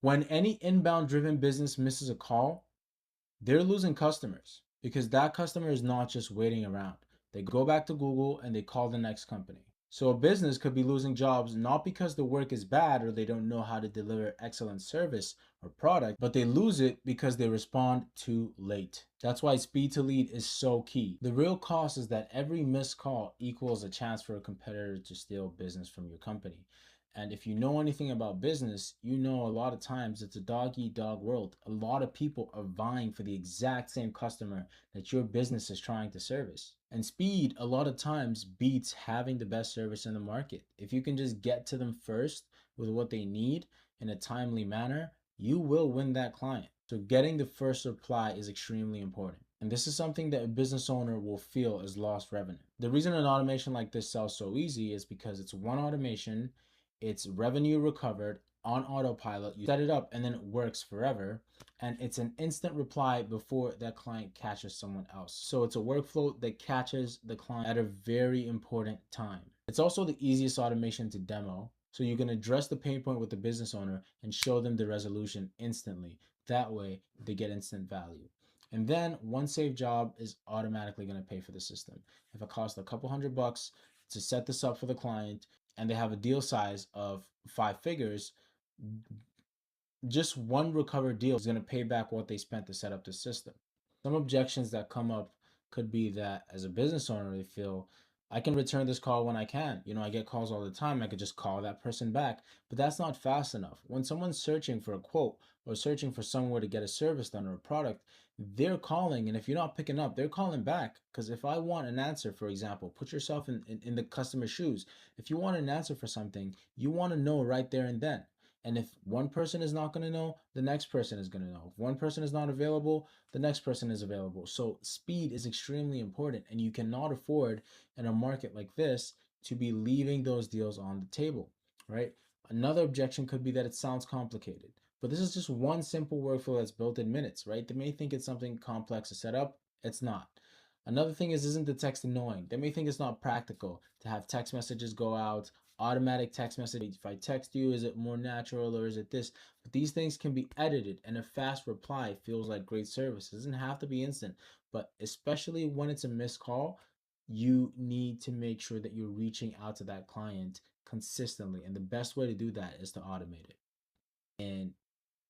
When any inbound driven business misses a call, they're losing customers because that customer is not just waiting around. They go back to Google and they call the next company. So a business could be losing jobs not because the work is bad or they don't know how to deliver excellent service or product, but they lose it because they respond too late. That's why speed to lead is so key. The real cost is that every missed call equals a chance for a competitor to steal business from your company. And if you know anything about business, you know a lot of times it's a dog eat dog world. A lot of people are vying for the exact same customer that your business is trying to service. And speed, a lot of times, beats having the best service in the market. If you can just get to them first with what they need in a timely manner, you will win that client. So, getting the first reply is extremely important. And this is something that a business owner will feel as lost revenue. The reason an automation like this sells so easy is because it's one automation, it's revenue recovered on autopilot. You set it up and then it works forever. And it's an instant reply before that client catches someone else. So it's a workflow that catches the client at a very important time. It's also the easiest automation to demo. So you can address the pain point with the business owner and show them the resolution instantly. That way they get instant value. And then one save job is automatically going to pay for the system. If it costs a couple $100 to set this up for the client, and they have a deal size of 5 figures, just one recovered deal is going to pay back what they spent to set up the system. Some objections that come up could be that as a business owner, they feel I can return this call when I can. I get calls all the time. I could just call that person back, but that's not fast enough. When someone's searching for a quote or searching for somewhere to get a service done or a product, they're calling. And if you're not picking up, they're calling back. Because if I want an answer, for example, put yourself in the customer's shoes. If you want an answer for something, you want to know right there and then. And if one person is not going to know, the next person is going to know. If one person is not available, the next person is available. So speed is extremely important, and you cannot afford in a market like this to be leaving those deals on the table, right? Another objection could be that it sounds complicated, but this is just one simple workflow that's built in minutes, right? They may think it's something complex to set up. It's not. Another thing is, isn't the text annoying? They may think it's not practical to have text messages go out, automatic text message. If I text you, is it more natural or is it this? But these things can be edited, and a fast reply feels like great service. It doesn't have to be instant, but especially when it's a missed call, you need to make sure that you're reaching out to that client consistently. And the best way to do that is to automate it. And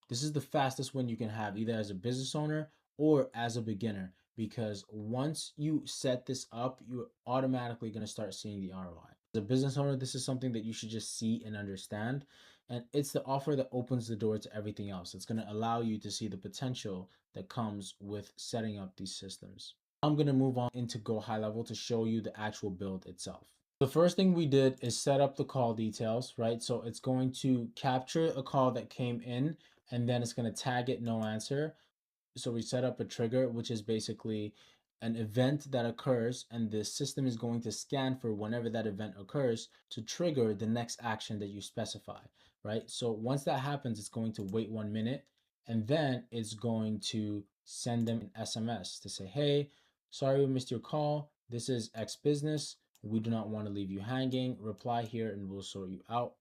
this is the fastest one you can have, either as a business owner or as a beginner, because once you set this up, you're automatically going to start seeing the ROI. As a business owner, this is something that you should just see and understand. And it's the offer that opens the door to everything else. It's going to allow you to see the potential that comes with setting up these systems. I'm going to move on into Go High Level to show you the actual build itself. The first thing we did is set up the call details, right? So it's going to capture a call that came in, and then it's going to tag it no answer. So we set up a trigger, which is basically an event that occurs, and the system is going to scan for whenever that event occurs to trigger the next action that you specify, right? So once that happens, it's going to wait 1 minute, and then it's going to send them an SMS to say, hey, sorry we missed your call. This is X business. We do not want to leave you hanging. Reply here and we'll sort you out,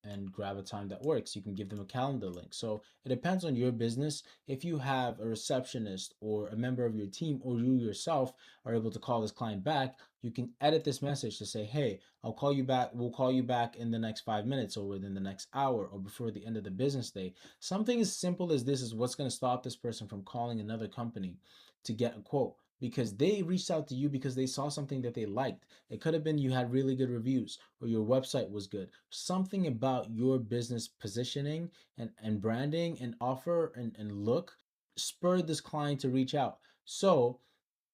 and grab a time that works. You can give them a calendar link. So it depends on your business. If you have a receptionist or a member of your team, or you yourself are able to call this client back, you can edit this message to say, hey, I'll call you back. We'll call you back in the next 5 minutes or within the next hour or before the end of the business day. Something as simple as this is what's going to stop this person from calling another company to get a quote, because they reached out to you because they saw something that they liked. It could have been you had really good reviews or your website was good. Something about your business positioning and branding and offer and look spurred this client to reach out. So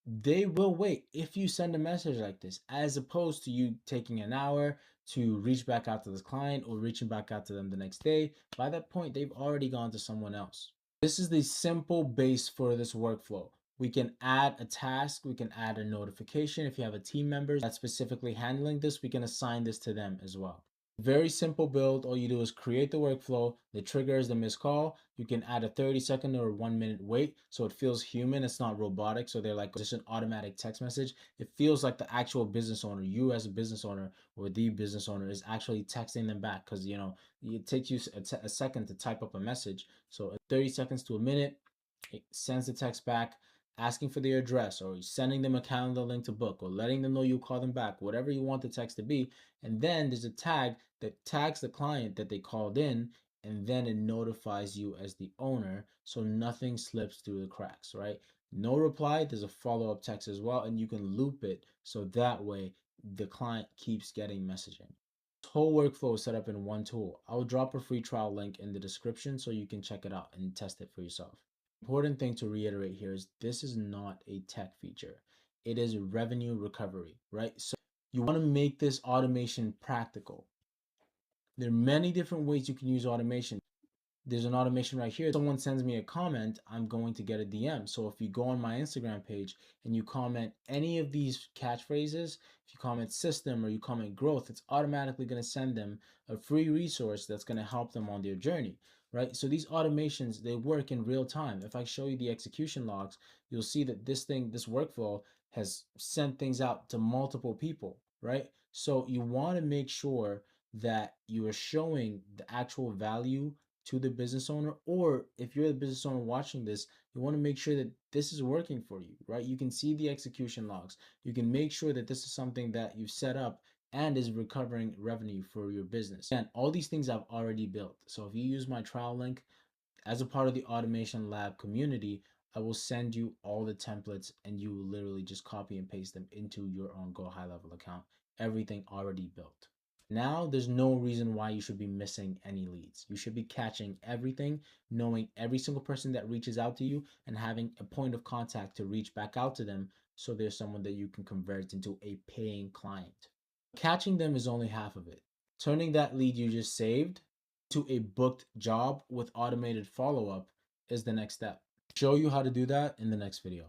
they will wait if you send a message like this, as opposed to you taking an hour to reach back out to this client or reaching back out to them the next day. By that point, they've already gone to someone else. This is the simple base for this workflow. We can add a task, we can add a notification. If you have a team member that's specifically handling this, we can assign this to them as well. Very simple build. All you do is create the workflow. The trigger is the missed call. You can add a 30-second or 1-minute wait so it feels human. It's not robotic. So they're like just an automatic text message. It feels like the actual business owner, you as a business owner or the business owner, is actually texting them back, because it takes you a second to type up a message. So 30 seconds to a minute, it sends the text back asking for their address, or sending them a calendar link to book, or letting them know you call them back, whatever you want the text to be. And then there's a tag that tags the client that they called in, and then it notifies you as the owner so nothing slips through the cracks, right? No reply, there's a follow-up text as well, and you can loop it so that way the client keeps getting messaging. This whole workflow is set up in one tool. I'll drop a free trial link in the description so you can check it out and test it for yourself. Important thing to reiterate here is this is not a tech feature. It is revenue recovery, right? So you want to make this automation practical. There are many different ways you can use automation. There's an automation right here. Someone sends me a comment, I'm going to get a DM. So if you go on my Instagram page and you comment any of these catchphrases, if you comment system or you comment growth, it's automatically going to send them a free resource that's going to help them on their journey, right? So these automations, they work in real time. If I show you the execution logs, you'll see that this workflow has sent things out to multiple people, right? So you want to make sure that you are showing the actual value to the business owner, or if you're the business owner watching this, you want to make sure that this is working for you, right? You can see the execution logs. You can make sure that this is something that you've set up and is recovering revenue for your business. And all these things I've already built. So if you use my trial link as a part of the Automation Lab community, I will send you all the templates and you will literally just copy and paste them into your own Go High Level account. Everything already built. Now there's no reason why you should be missing any leads. You should be catching everything, knowing every single person that reaches out to you, and having a point of contact to reach back out to them so there's someone that you can convert into a paying client. Catching them is only half of it. Turning that lead you just saved to a booked job with automated follow-up is the next step. Show you how to do that in the next video.